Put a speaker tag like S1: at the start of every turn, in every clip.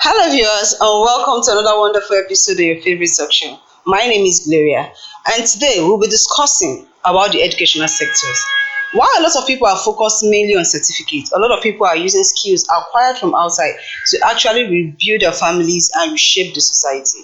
S1: Hello, viewers, and welcome to another wonderful episode of your favorite section. My name is Gloria, and today we'll be discussing about the educational sectors. While a lot of people are focused mainly on certificates, a lot of people are using skills acquired from outside to actually rebuild their families and reshape the society.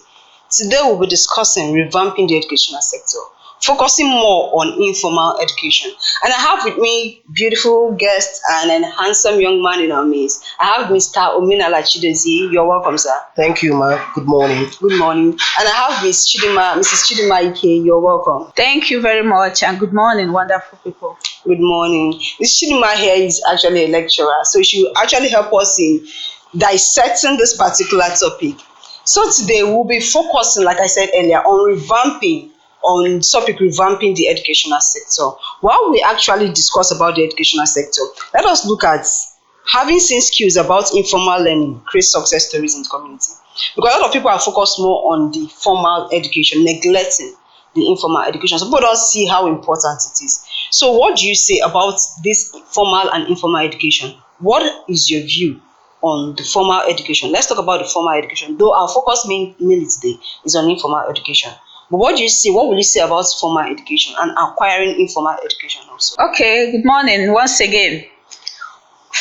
S1: Today we'll be discussing revamping the educational sector, focusing more on informal education. And I have with me beautiful guests and a handsome young man in our midst. I have Mr. Ominala Chidozie. You're welcome, sir.
S2: Thank you, ma. Good morning.
S1: Good morning. And I have Mrs. Chidima Ike. You're welcome.
S3: Thank you very much and good morning, wonderful people.
S1: Good morning. Mrs. Chidima here is actually a lecturer, so she will actually help us in dissecting this particular topic. So today we'll be focusing, like I said earlier, on revamping the educational sector. While we actually discuss about the educational sector, let us look at having seen skills about informal learning create success stories in the community. Because a lot of people are focused more on the formal education, neglecting the informal education. So people don't see how important it is. So what do you say about this formal and informal education? What is your view on the formal education? Let's talk about the formal education, though our focus mainly today is on informal education. But what will you say about formal education and acquiring informal education also?
S3: Okay, good morning once again.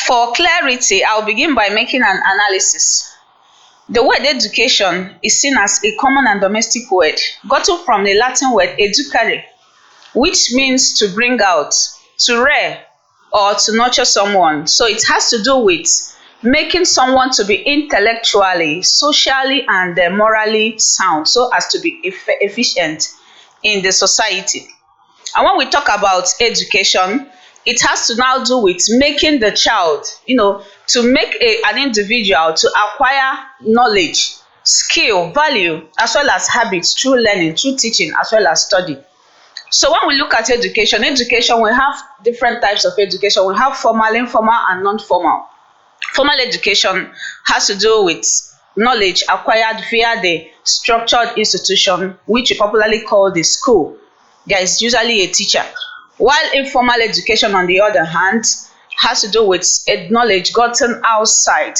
S3: For clarity, I'll begin by making an analysis. The word education is seen as a common and domestic word, gotten from the Latin word educare, which means to bring out, to rear, or to nurture someone. So it has to do with making someone to be intellectually, socially, and morally sound so as to be efficient in the society. And when we talk about education, it has to now do with making the child, to make an individual to acquire knowledge, skill, value, as well as habits through learning, through teaching, as well as study. So when we look at education, we have different types of education. We have formal, informal, and non-formal. Formal education has to do with knowledge acquired via the structured institution, which we popularly call the school. There is usually a teacher. While informal education, on the other hand, has to do with a knowledge gotten outside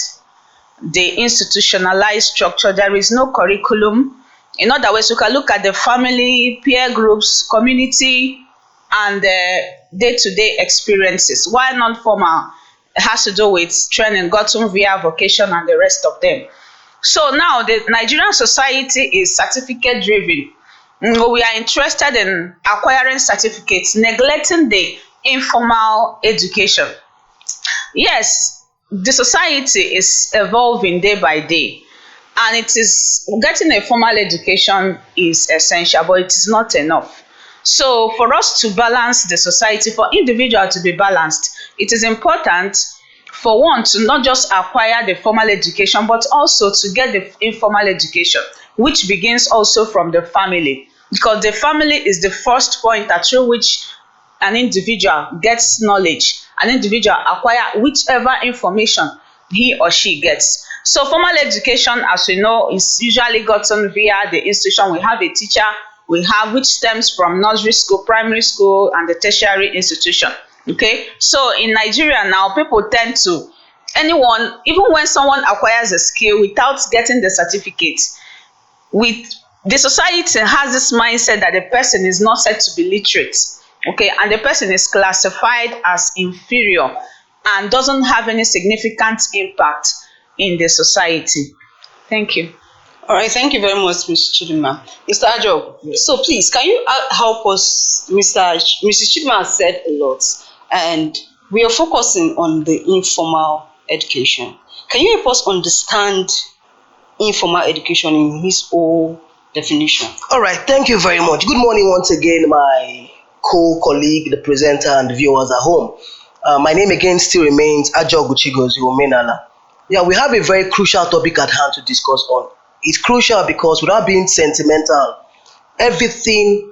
S3: the institutionalized structure. There is no curriculum. In other words, you can look at the family, peer groups, community, and day-to-day experiences. While non-formal has to do with training gotten via vocation and the rest of them. So now the Nigerian society is certificate driven. We are interested in acquiring certificates, neglecting the informal education. Yes, the society is evolving day by day, and it is getting a formal education is essential, but it is not enough. So for us to balance the society, for individual to be balanced, it is important for one to not just acquire the formal education, but also to get the informal education, which begins also from the family, because the family is the first point through which an individual gets knowledge, an individual acquire whichever information he or she gets. So formal education, as we know, is usually gotten via the institution. We have a teacher, which stems from nursery school, primary school, and the tertiary institution. Okay, so in Nigeria now, people tend to, even when someone acquires a skill without getting the certificate, the society has this mindset that the person is not said to be literate, okay, and the person is classified as inferior and doesn't have any significant impact in the society. Thank you.
S1: All right, thank you very much, Ms. Chidima. Mr. Ajo, so please, can you help us? Mrs. Chidima has said a lot, and we are focusing on the informal education. Can you help us understand informal education in his whole definition?
S2: All right, thank you very much. Good morning once again, my co-colleague, the presenter, and the viewers at home. My name again still remains Ajo Guchigozi Omenala. Yeah, we have a very crucial topic at hand to discuss on. It's crucial because without being sentimental, everything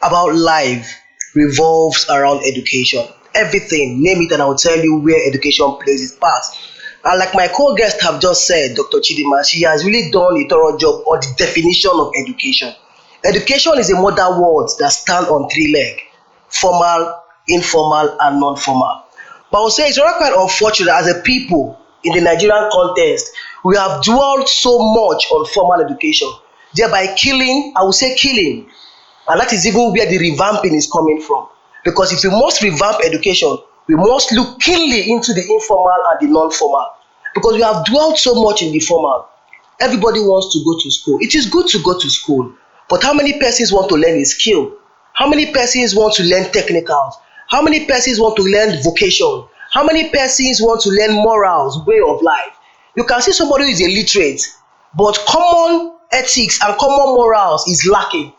S2: about life revolves around education. Everything, name it, and I will tell you where education plays its part. And like my co-guest have just said, Dr. Chidima, she has really done a thorough job on the definition of education. Education is a modern word that stands on three legs: formal, informal, and non-formal. But I would say it's really quite unfortunate as a people in the Nigerian context, We have dwelled so much on formal education, thereby killing, I would say killing. And that is even where the revamping is coming from. Because if we must revamp education, we must look keenly into the informal and the non-formal. Because we have dwelt so much in the formal. Everybody wants to go to school. It is good to go to school. But how many persons want to learn a skill? How many persons want to learn technicals? How many persons want to learn vocation? How many persons want to learn morals, way of life? You can see somebody who is illiterate, but common ethics and common morals is lacking.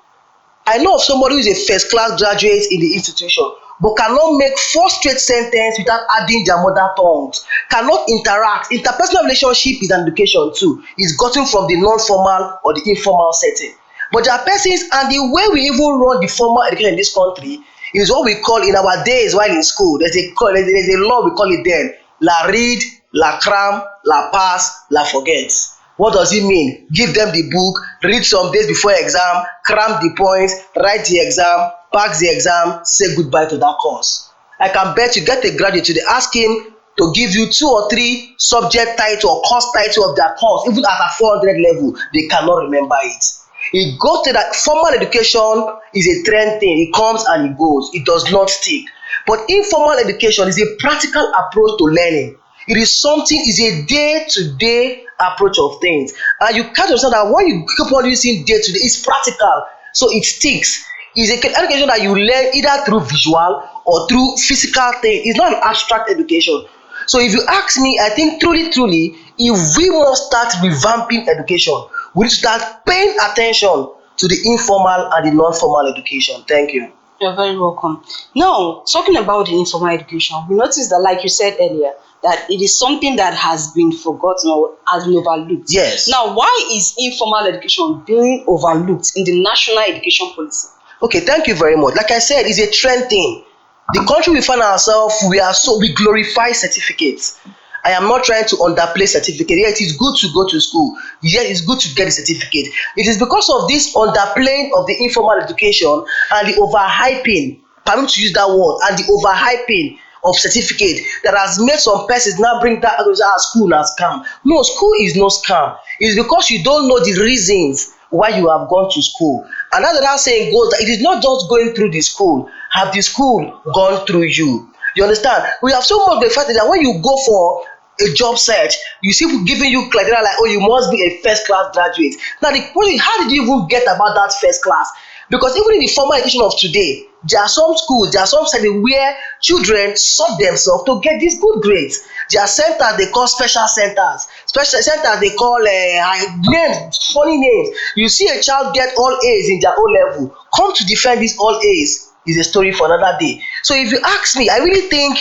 S2: I know of somebody who is a first class graduate in the institution, but cannot make 4 straight sentences without adding their mother tongues, cannot interact. Interpersonal relationship is an education too. It's gotten from the non-formal or the informal setting. But there are persons, and the way we even run the formal education in this country is what we call in our days while in school. There's a law, we call it then, la read, la cram, la pass, la forget. What does it mean? Give them the book, read some days before exam, cram the points, write the exam, pass the exam, say goodbye to that course. I can bet you get a graduate today, ask him to give you 2 or 3 subject title or course title of their course, even at a 400 level, they cannot remember it. It goes to that formal education is a trend thing. It comes and it goes. It does not stick. But informal education is a practical approach to learning. It is something, is a day-to-day approach of things. And you can't understand that when you keep on using day-to-day, it's practical. So it sticks. It's an education that you learn either through visual or through physical thing. It's not an abstract education. So if you ask me, I think truly, if we must start revamping education, we need to start paying attention to the informal and the non-formal education. Thank you.
S1: You're very welcome. Now, talking about the informal education, we noticed that, like you said earlier, that it is something that has been forgotten or has been overlooked.
S2: Yes.
S1: Now, why is informal education being overlooked in the national education policy?
S2: Okay, thank you very much. Like I said, it's a trend thing. The country we find ourselves, we glorify certificates. I am not trying to underplay certificate. Yeah, it is good to go to school. Yeah, it's good to get a certificate. It is because of this underplaying of the informal education and the overhyping, permit me to use that word, and the overhyping of certificate that has made some persons now bring that school as scam. No, school is no scam. It's because you don't know the reasons why you have gone to school. And that's another saying goes that it is not just going through the school. Have the school gone through you? You understand? We have so much the fact that when you go for a job search, you see people giving you criteria like, oh, you must be a first class graduate. Now, the question, how did you even get about that first class? Because even in the formal education of today, there are some schools, there are some settings where children sub themselves to get these good grades. There are centers they call special centers. Special centers they call names, funny names. You see a child get all A's in their O level, come to defend these all A's is a story for another day. So if you ask me, I really think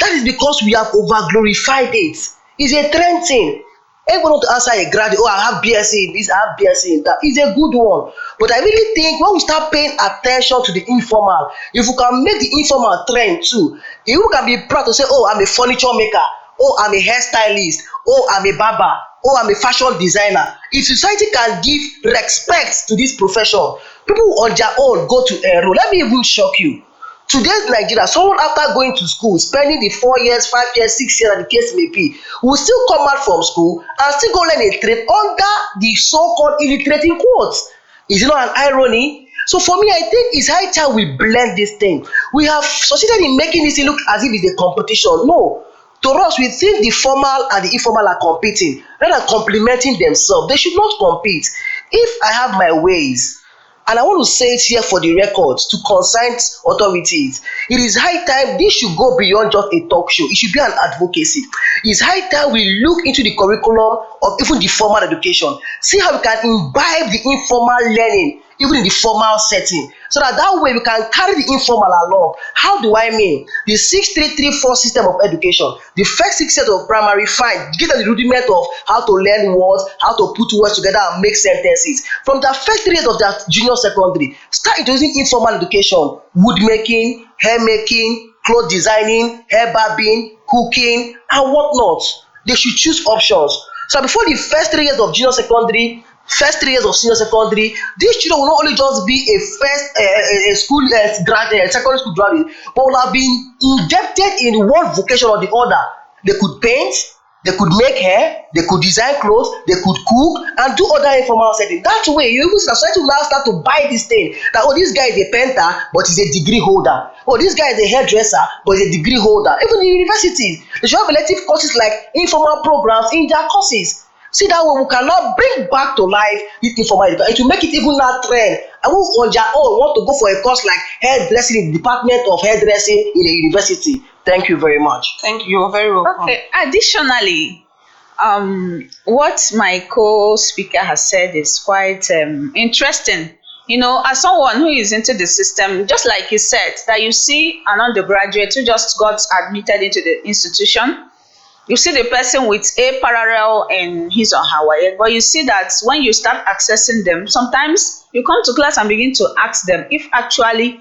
S2: that is because we have over glorified it. It's a trend thing. Everyone want to answer a graduate, oh, I have BSc in this, I have BSc in that. It's a good one. But I really think when we start paying attention to the informal, if we can make the informal trend too, you can be proud to say, oh, I'm a furniture maker, oh, I'm a hairstylist, oh, I'm a barber, oh, I'm a fashion designer. If society can give respect to this profession, people on their own go to enroll. Let me even shock you. Today's Nigeria, someone after going to school, spending the 4 years, 5 years, 6 years, and the case may be, will still come out from school and still go learn a trade under the so-called illiterate in quotes. Is it not an irony? So for me, I think it's high time we blend this thing. We have succeeded in making this thing look as if it's a competition. No. To us, we think the formal and the informal are competing rather than complementing themselves. They should not compete. If I have my ways, and I want to say it here for the records to concerned authorities, it is high time this should go beyond just a talk show. It should be an advocacy. It's high time we look into the curriculum of even the formal education, see how we can imbibe the informal learning even in the formal setting, so that way we can carry the informal along. How do I mean? The 6334 system of education, the first 6 years of primary, fine, give them the rudiment of how to learn words, how to put words together and make sentences. From the first 3 years of their junior secondary, start introducing informal education, wood making, hair making, cloth designing, hair barbing, cooking, and whatnot. They should choose options. So before the first 3 years of junior secondary, first 3 years of senior secondary, these children will not only just be a secondary school graduate, but will have been indebted in one vocation or the other. They could paint, They could make hair, they could design clothes, they could cook and do other informal setting. That way, you even society will now start to buy this thing. That this guy is a painter, but he's a degree holder. This guy is a hairdresser, but he's a degree holder. Even in universities, they should have elective courses like informal programs in their courses. See, that way we cannot bring back to life this informal education. It will make it even not trend. I will on their own want to go for a course like hairdressing in the Department of Hairdressing in a university. Thank you very much.
S1: Thank you. You're very welcome.
S3: Okay. Additionally, what my co-speaker has said is quite interesting. As someone who is into the system, just like he said, that you see an undergraduate who just got admitted into the institution, you see the person with a parallel in his or her way, but you see that when you start accessing them, sometimes you come to class and begin to ask them if actually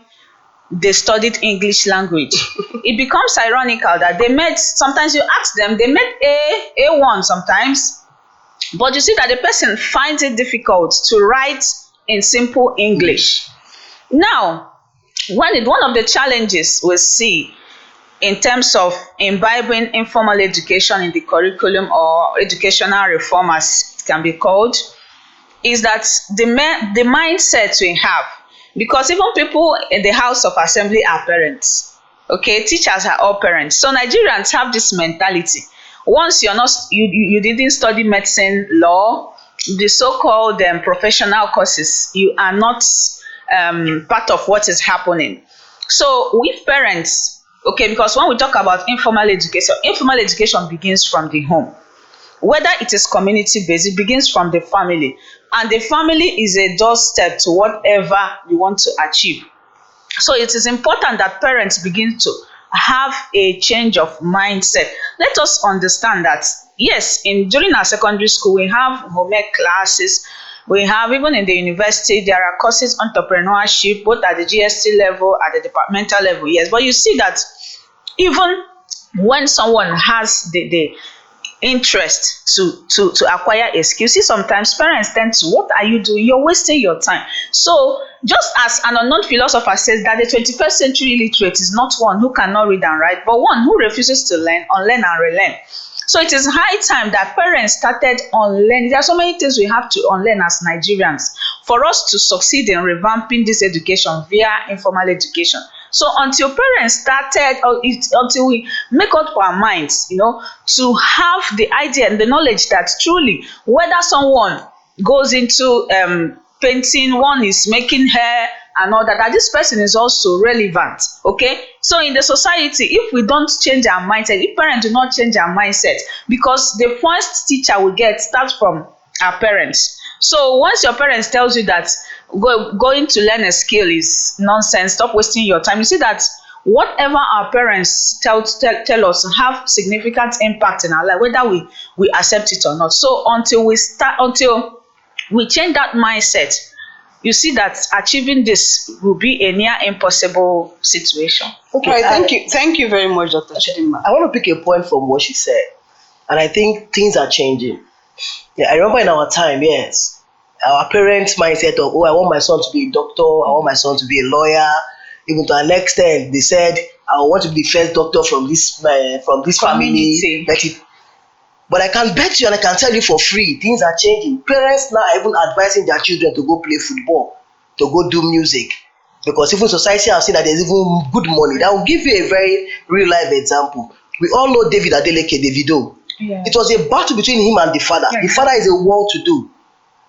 S3: they studied English language. It becomes ironical that sometimes you ask them, they made A1 sometimes, but you see that the person finds it difficult to write in simple English. Now, one of the challenges we see in terms of imbibing informal education in the curriculum, or educational reform as it can be called, is that the mindset we have, because even people in the House of Assembly are parents, okay, teachers are all parents. So Nigerians have this mentality. Once you didn't study medicine, law, the so-called professional courses, you are not part of what is happening. So with parents, okay, because when we talk about informal education begins from the home. Whether it is community-based, it begins from the family. And the family is a doorstep to whatever you want to achieve. So it is important that parents begin to have a change of mindset. Let us understand that, yes, during our secondary school, we have homework classes. We have, even in the university, there are courses on entrepreneurship, both at the GST level, at the departmental level, yes. But you see that even when someone has the interest to acquire a skill, see, sometimes parents tend to, what are you doing? You're wasting your time. So just as an unknown philosopher says that the 21st century illiterate is not one who cannot read and write, but one who refuses to learn, unlearn and relearn. So it is high time that parents started unlearning. There are so many things we have to unlearn as Nigerians for us to succeed in revamping this education via informal education. So until parents started, until we make up our minds, to have the idea and the knowledge that truly, whether someone goes into painting, one is making hair and all that this person is also relevant. Okay, so in the society, if we don't change our mindset, if parents do not change our mindset, because the first teacher we get starts from our parents. So once your parents tells you that going to learn a skill is nonsense, stop wasting your time, you see that whatever our parents tell us have significant impact in our life, whether we accept it or not. So until we change that mindset, you see that achieving this will be a near impossible situation.
S1: Okay, thank you very much, Dr. Chidinma.
S2: I want to pick a point from what she said, and I think things are changing. Yeah, I remember in our time, yes, our parents' mindset of, I want my son to be a doctor, I want my son to be a lawyer. Even to an extent, they said, I want to be the first doctor from this family. But I can bet you and I can tell you for free, things are changing. Parents now are even advising their children to go play football, to go do music. Because even society has seen that there's even good money. That will give you a very real life example. We all know David Adeleke, Davido.
S3: Yeah.
S2: It was a battle between him and the father. Yeah. The father is a well-to-do.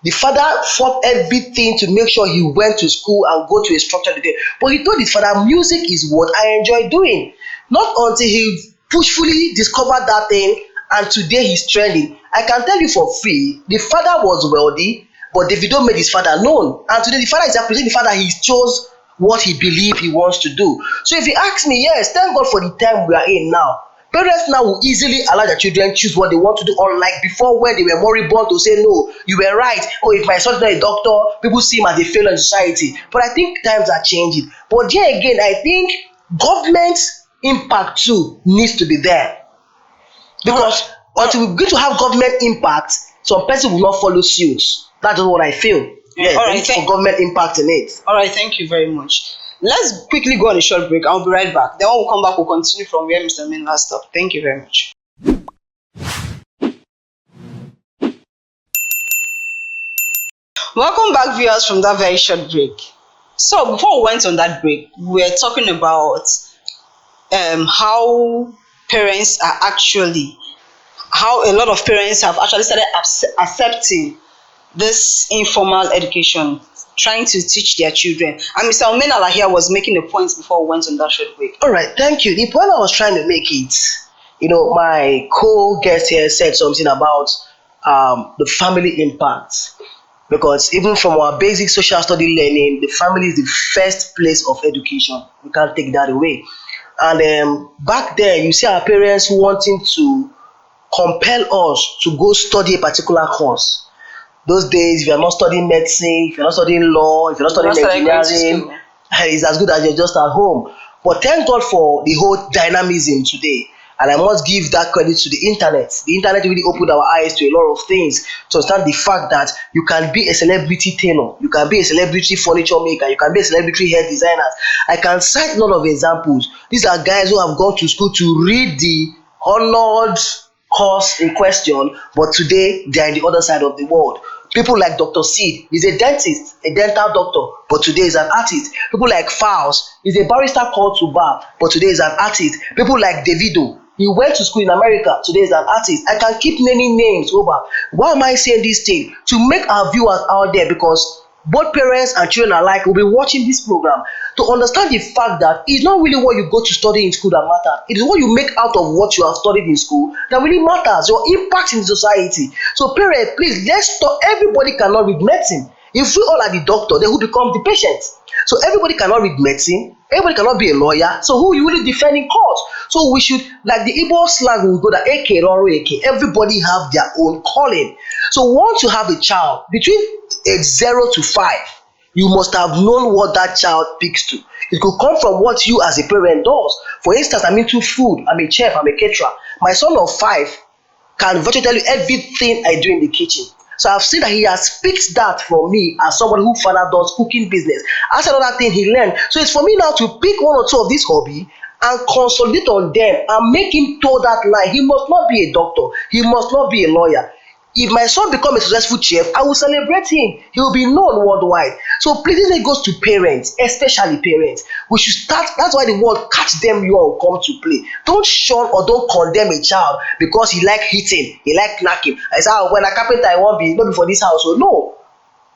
S2: The father fought everything to make sure he went to school and go to a structured education. But he told his father, music is what I enjoy doing. Not until he pushfully discovered that thing, and today he's trending. I can tell you for free, the father was wealthy, but Davido made his father known. And today the father is appreciating the father. He chose what he believes he wants to do. So if you ask me, yes, thank God for the time we are in now. Parents now will easily allow their children choose what they want to do, unlike before when they were moribund to say, no, you were right. Oh, if my son is not a doctor, people see him as a failure in society. But I think times are changing. But then again, I think government's impact too needs to be there. Because until we begin to have government impact, some person will not follow suit. That's what I feel. Yeah,
S1: all right,
S2: for government impact in it.
S1: All right, thank you very much. Let's quickly go on a short break. I'll be right back. Then when we come back, we'll continue from where Mr. Minla stopped. Thank you very much. Welcome back, viewers, from that very short break. So, before we went on that break, we were talking about how parents are actually, how a lot of parents have actually started accepting this informal education, trying to teach their children. And Mr. Omenala here was making a point before we went on that short break.
S2: All right, thank you. The point I was trying to make it, my co-guest here said something about the family impact. Because even from our basic social study learning, the family is the first place of education. We can't take that away. And back then, you see our parents wanting to compel us to go study a particular course. Those days, if you're not studying medicine, if you're not studying law, if you're not studying engineering, it's as good as you're just at home. But thank God for the whole dynamism today. And I must give that credit to the internet. The internet really opened our eyes to a lot of things, to understand the fact that you can be a celebrity tailor, you can be a celebrity furniture maker, you can be a celebrity hair designer. I can cite a lot of examples. These are guys who have gone to school to read the honored course in question, but today they are in the other side of the world. People like Dr. Sid, he's a dentist, a dental doctor, but today is an artist. People like Faust, he's a barrister called to bar, but today is an artist. People like Davido, he went to school in America, today is an artist. I can keep naming names over. Why am I saying this thing? To make our viewers out there, because both parents and children alike will be watching this program, to understand the fact that it's not really what you go to study in school that matters. It is what you make out of what you have studied in school that really matters, your impact in society. So parents, please, let's stop. Everybody cannot read medicine. If we all are the doctor, then who becomes the patient? So everybody cannot read medicine, everybody cannot be a lawyer, so who you really defend in court? So we should, like the Igbo slang will go that AK Roro AK, everybody have their own calling. So once you have a child between age 0 to 5, you must have known what that child picks to. It could come from what you as a parent does. For instance, I'm into food, I'm a chef, I'm a caterer. My son of 5 can virtually tell you everything I do in the kitchen. So I've seen that he has picked that from me as somebody who father does cooking business. That's another thing he learned. So it's for me now to pick one or two of this hobby and consolidate on them and make him toe that line. He must not be a doctor. He must not be a lawyer. If my son becomes a successful chef, I will celebrate him. He will be known worldwide. So please, it goes to parents, especially parents. We should start. That's why the word catch them young come to play. Don't shun or don't condemn a child because he like hitting, he like knacking. I say, when a carpenter I won't be, not be for this house. So no,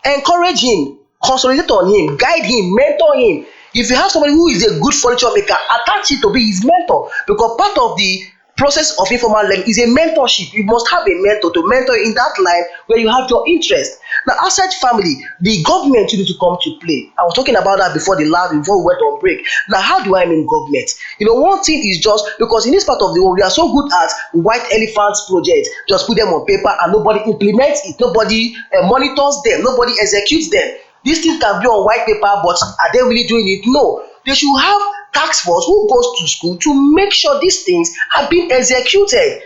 S2: encourage him, consolidate on him, guide him, mentor him. If you have somebody who is a good furniture maker, attach it to be his mentor, because part of the process of informal learning is a mentorship. You must have a mentor to mentor in that line where you have your interest. Now, outside family, the government need to come to play. I was talking about that before we went on break. Now, how do I mean government? One thing is just because in this part of the world, we are so good at white elephants projects. Just put them on paper and nobody implements it. Nobody monitors them. Nobody executes them. These things can be on white paper, but are they really doing it? No. They should have task force who goes to school to make sure these things are being executed,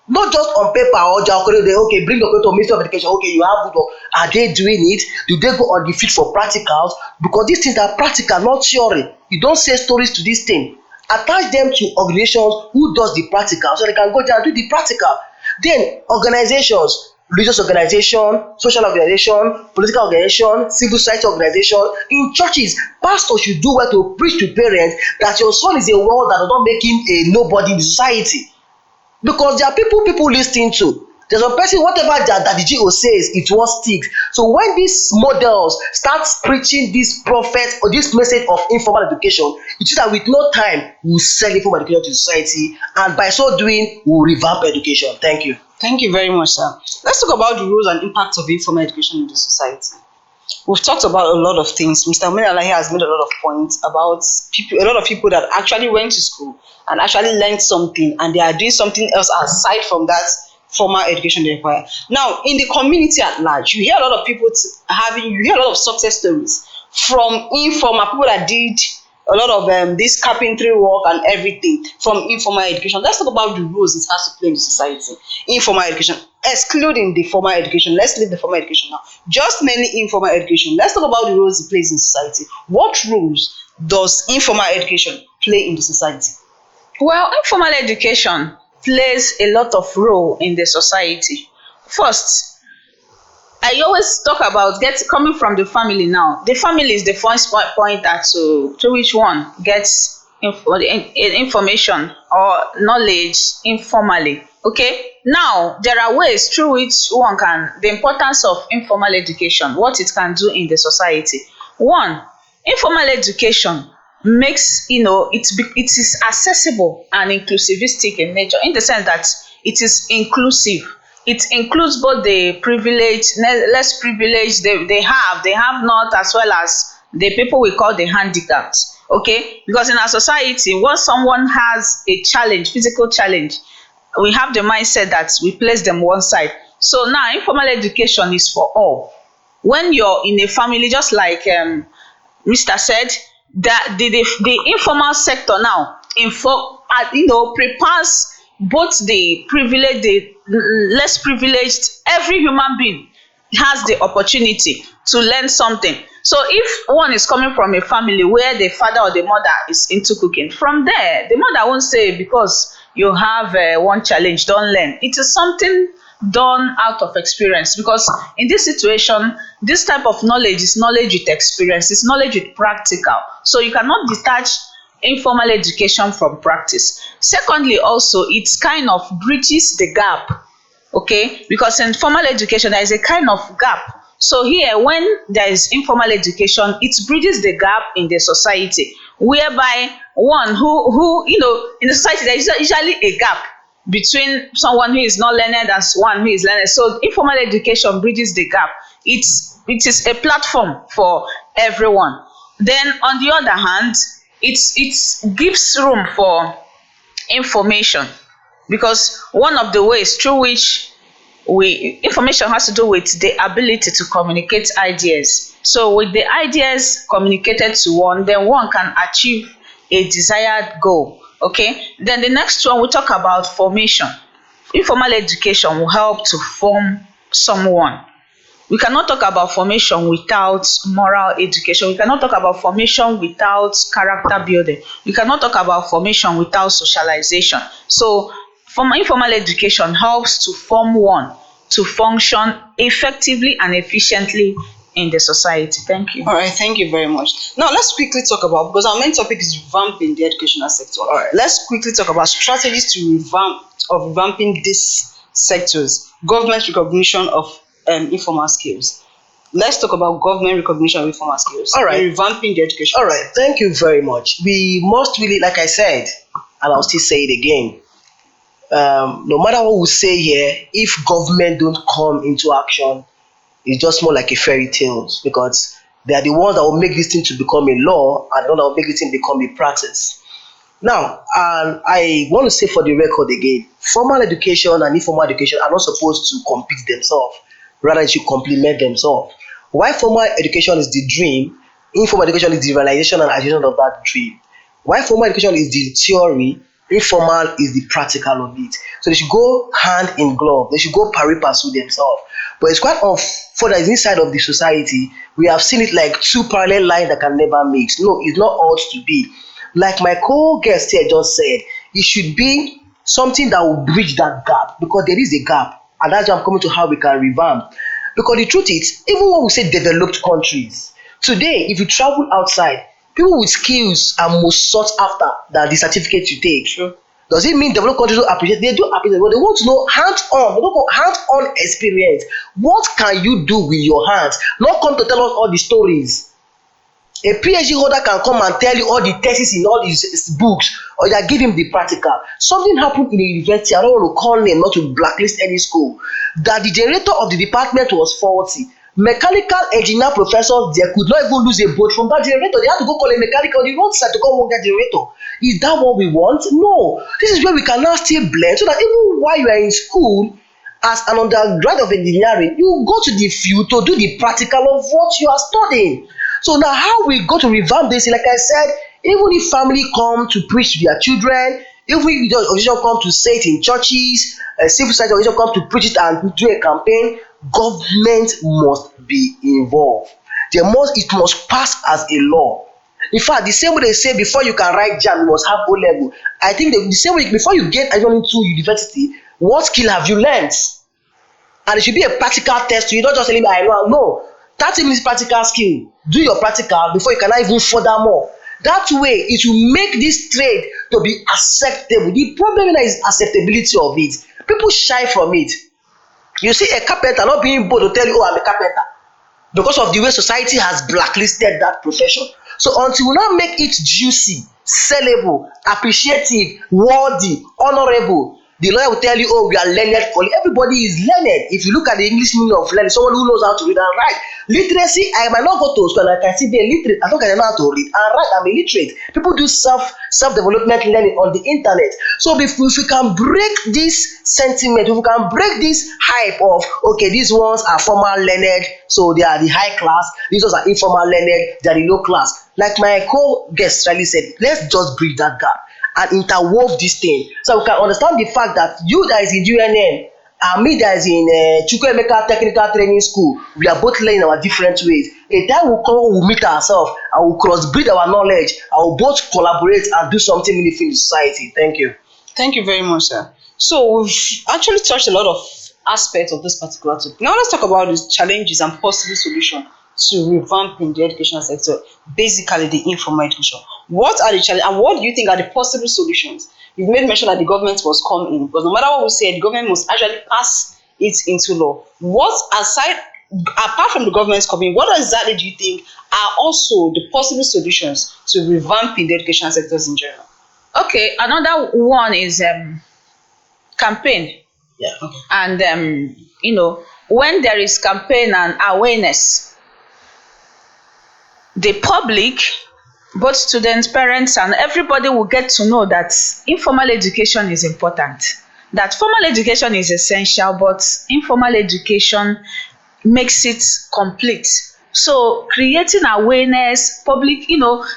S2: not just on paper or okay, bring your to Ministry of Education, okay, you have good. Are they doing it? Do they go on the field for practicals? Because these things are practical, not theory. You don't say stories to this thing. Attach them to organizations who does the practical, so they can go there and do the practical. Then organizations, religious organization, social organization, political organization, civil society organization, in churches, pastors should do well to preach to parents that your son is a world that does not make him a nobody in society. Because there are people listening to. There's a person, whatever that the GO says, it was sticks. So when these models start preaching this prophet or this message of informal education, it is that with no time, we'll sell informal education to society, and by so doing, we'll revamp education. Thank you.
S1: Thank you very much, sir. Let's talk about the roles and impacts of informal education in the society. We've talked about a lot of things. Mr. Omenala has made a lot of points about a lot of people that actually went to school and actually learned something, and they are doing something else aside from that formal education they require. Now, in the community at large, you hear a lot of people you hear a lot of success stories from informal people that did a lot of this carpentry work and everything from informal education. Let's talk about the roles it has to play in the society. Informal education, excluding the formal education. Let's leave the formal education now. Just mainly informal education. Let's talk about the roles it plays in society. What roles does informal education play in the society?
S3: Well, informal education plays a lot of role in the society. First, I I always talk about coming from the family now. The family is the first pointer to which one gets information or knowledge informally. Okay, now there are ways through which one can, the importance of informal education, what it can do in the society. One, informal education makes, it is accessible and inclusivistic in nature, in the sense that it is inclusive. It includes both the privileged, less privileged, they have not, as well as the people we call the handicapped. Okay, because in our society, once someone has a challenge, physical challenge, we have the mindset that we place them one side. So now informal education is for all. When you're in a family, just like Mr. said, that the informal sector now prepares both the privileged, the less privileged. Every human being has the opportunity to learn something. So if one is coming from a family where the father or the mother is into cooking, from there the mother won't say, because you have one challenge, don't learn. It is something done out of experience, because in this situation, this type of knowledge is knowledge with experience, it's knowledge with practical. So you cannot detach informal education from practice. Secondly, also, it kind of bridges the gap. Okay, because in formal education there is a kind of gap. So here, when there is informal education, it bridges the gap in the society, whereby one who in the society there is usually a gap between someone who is not learned and one who is learned. So informal education bridges the gap. It is a platform for everyone. Then on the other hand, it gives room for information, because one of the ways through which information has to do with the ability to communicate ideas. So with the ideas communicated to one, then one can achieve a desired goal. Okay, then the next one we talk about formation. Informal education will help to form someone. We cannot talk about formation without moral education. We cannot talk about formation without character building. We cannot talk about formation without socialization. So informal education helps to form one to function effectively and efficiently in the society. Thank you.
S1: All right, thank you very much. Now let's quickly talk about, because our main topic is revamping the educational sector. All right, let's quickly talk about strategies to revamping these sectors. Government recognition of informal skills. Let's talk about government recognition of informal skills.
S2: All right.
S1: Revamping the education.
S2: All right, thank you very much. We must really, like I said, and I'll still say it again, no matter what we say here, if government don't come into action, it's just more like a fairy tale, because they are the ones that will make this thing to become a law, and the ones that will make this thing become a practice. Now, and I want to say for the record again, formal education and informal education are not supposed to compete themselves, rather it should complement themselves. While formal education is the dream, informal education is the realization and achievement of that dream. While formal education is the theory, informal is the practical of it. So they should go hand in glove. They should go pari passu themselves. But it's quite unfortunate inside of the society, we have seen it like two parallel lines that can never meet. No, it's not ought to be. Like my co-guest here just said, it should be something that will bridge that gap, because there is a gap, and that's why I'm coming to how we can revamp. Because the truth is, even when we say developed countries, today, if you travel outside, people with skills are most sought after than the certificate you take.
S1: Sure.
S2: Does it mean developed countries don't appreciate? They do appreciate, but they want to know hands-on. They don't go hands-on experience. What can you do with your hands? Not come to tell us all the stories. A PhD holder can come and tell you all the thesis in all these books, or you give him the practical. Something happened in the university, I don't want to call name, not to blacklist any school, that the generator of the department was faulty. Mechanical engineer professors there could not even lose a boat from that generator. They had to go call a mechanical, the roadside, to come work that generator. Is that what we want? No. This is where we can now still blend, so that even while you are in school as an undergrad of engineering, you go to the field to do the practical of what you are studying. So now how we go to revamp this, like I said, even if family come to preach to their children, even if the organization come to say it in churches, civil society organization come to preach it and do a campaign, government must be involved. It must pass as a law. In fact, the same way they say before you can write JAM, you must have O level. I think the same way before you get admission into university, what skill have you learned? And it should be a practical test to you, not just telling me I know. No, 30 minutes practical skill. Do your practical before you can even further more. That way, it will make this trade to be acceptable. The problem is acceptability of it. People shy from it. You see a carpenter not being bold to tell you, oh, I'm a carpenter, because of the way society has blacklisted that profession. So until we now make it juicy, sellable, appreciative, worthy, honorable, the lawyer will tell you, oh, we are learned for everybody is learned. If you look at the English meaning of learning, someone who knows how to read and write. Literacy, I might not go to school and I can still be illiterate as long as I know how to read and write. I'm illiterate. People do self-development learning on the internet. So if we can break this sentiment, if we can break this hype of, okay, these ones are formal learned, so they are the high class, these ones are informal learned, they are the low class. Like my co-guest Riley said, let's just bridge that gap and interwove this thing so we can understand the fact that you that is in UNN and me that is in Chukwuemeka Technical Training School, we are both learning our different ways. A time will come, we'll meet ourselves and we'll cross-breed our knowledge and we'll both collaborate and do something meaningful in society. Thank you.
S1: Thank you very much, sir. So we've actually touched a lot of aspects of this particular topic. Now let's talk about the challenges and possible solutions to revamping the educational sector, basically the informal education. What are the challenges and what do you think are the possible solutions? You've made mention that the government must come in, because no matter what we say, the government must actually pass it into law. What apart from the government's coming, what exactly do you think are also the possible solutions to revamping the educational sectors in general?
S3: Okay, another one is campaign.
S2: Yeah. Okay.
S3: And when there is campaign and awareness, the public, both students, parents, and everybody will get to know that informal education is important, that formal education is essential, but informal education makes it complete. So creating awareness, public,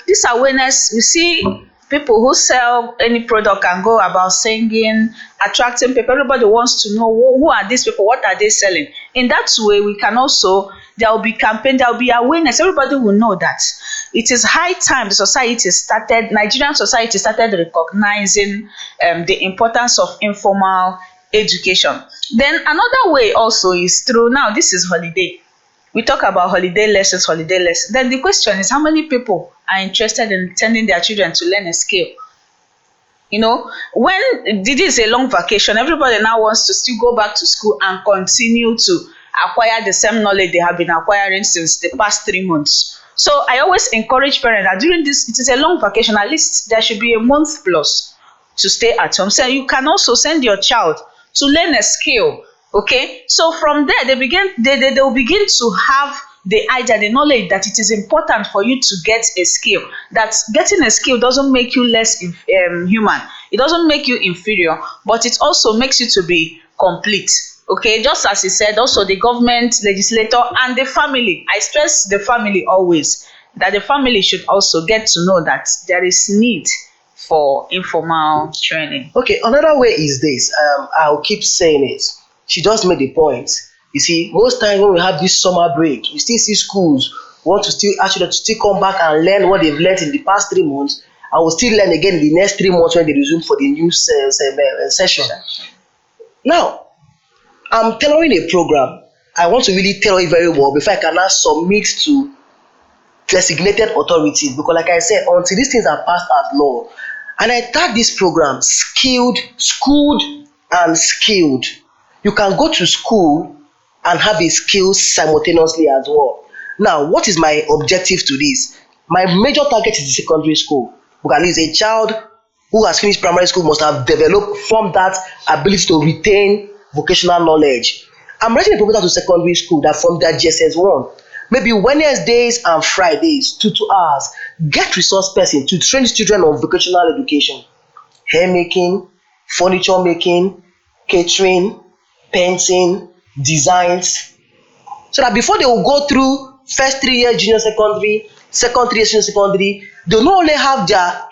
S3: this awareness, we see people who sell any product and go about singing, attracting people. Everybody wants to know who are these people, what are they selling. In that way, we can also, there will be campaign, there will be awareness. Everybody will know that it is high time Nigerian society started recognizing the importance of informal education. Then another way also is through, now this is holiday. We talk about holiday lessons. Then the question is, how many people are interested in sending their children to learn a skill? When this is a long vacation, everybody now wants to still go back to school and continue to acquire the same knowledge they have been acquiring since the past 3 months. So I always encourage parents that during this, it is a long vacation, at least there should be a month plus to stay at home. So you can also send your child to learn a skill. Okay, so from there they will begin to have the idea, the knowledge that it is important for you to get a skill. That getting a skill doesn't make you less human. It doesn't make you inferior, but it also makes you to be complete. Okay, just as he said, also the government, legislator, and the family. I stress the family always, that the family should also get to know that there is need for informal training.
S2: Okay, another way is this. I'll keep saying it. She just made the point. You see, most times when we have this summer break, you still see schools want to still actually to still come back and learn what they've learned in the past 3 months, and will still learn again in the next 3 months when they resume for the new session. Now, I'm tailoring a program. I want to really tailor it very well before I can now submit to designated authorities, because like I said, until these things are passed as law, and I tag this program skilled, schooled, and skilled. You can go to school and have a skill simultaneously as well. Now, what is my objective to this? My major target is the secondary school, because at least a child who has finished primary school must have developed from that ability to retain vocational knowledge. I'm writing a proposal to secondary school that from their GSS1, maybe Wednesdays and Fridays, 2 hours, get resource person to train children on vocational education, hair making, furniture making, catering, painting, designs, so that before they will go through first 3 years junior secondary, second 3 years junior secondary, they will not only have their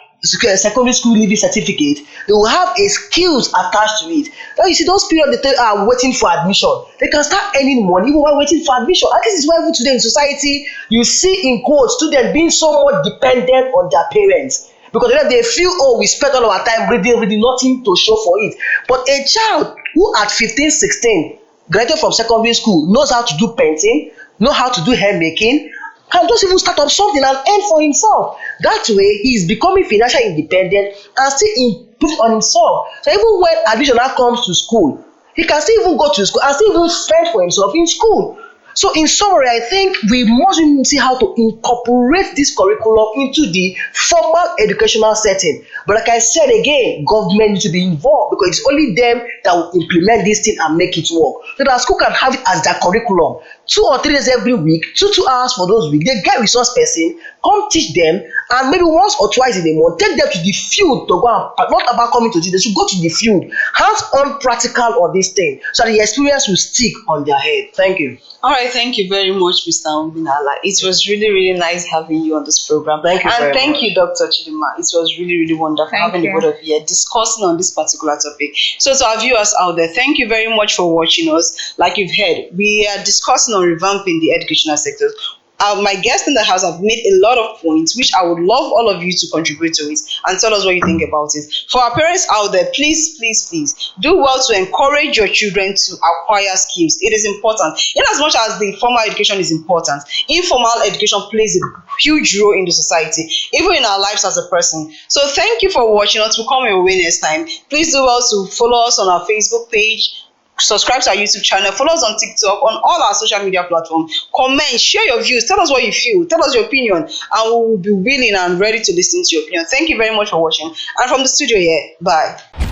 S2: secondary school leaving certificate, they will have a skills attached to it. Now you see those periods they are waiting for admission, they can start earning money even while waiting for admission. And this is why even today in society you see in quotes students being so much dependent on their parents, because they feel, oh, we spent all our time reading, nothing to show for it. But a child who at 15, 16 graduated from secondary school, knows how to do painting, know how to do hair making, can just even start up something and earn for himself. That way, he is becoming financially independent and still improve on himself. So even when admission now comes to school, he can still even go to school and still even fend for himself in school. So in summary, I think we must see how to incorporate this curriculum into the formal educational setting. But like I said again, government needs to be involved because it's only them that will implement this thing and make it work. So that school can have it as their curriculum. 2 or 3 days every week, 2 hours for those weeks. They get resource person, come teach them, and maybe once or twice in a month, take them to the field to go and not about coming to teach. They should go to the field, hands-on practical on this thing, so the experience will stick on their head. Thank you.
S1: All right, thank you very much, Mr. Ominala. It was really, really nice having you on this program.
S2: Thank you
S1: and
S2: very
S1: thank
S2: much.
S1: you, Dr. Chidima. It was really, really wonderful
S3: Thank
S1: having
S3: you.
S1: the both of you here discussing on this particular topic. So to our viewers out there, thank you very much for watching us. Like you've heard, we are discussing on revamping the educational sector. My guests in the house have made a lot of points, which I would love all of you to contribute to it and tell us what you think about it. For our parents out there, please, please, please do well to encourage your children to acquire skills. It is important. In as much as the formal education is important, informal education plays a huge role in the society, even in our lives as a person. So thank you for watching. Until we come your way next time, please do well to follow us on our Facebook page, subscribe to our YouTube channel, follow us on TikTok, on all our social media platforms. Comment, share your views, tell us what you feel, tell us your opinion, and we will be willing and ready to listen to your opinion. Thank you very much for watching. And from the studio here, bye.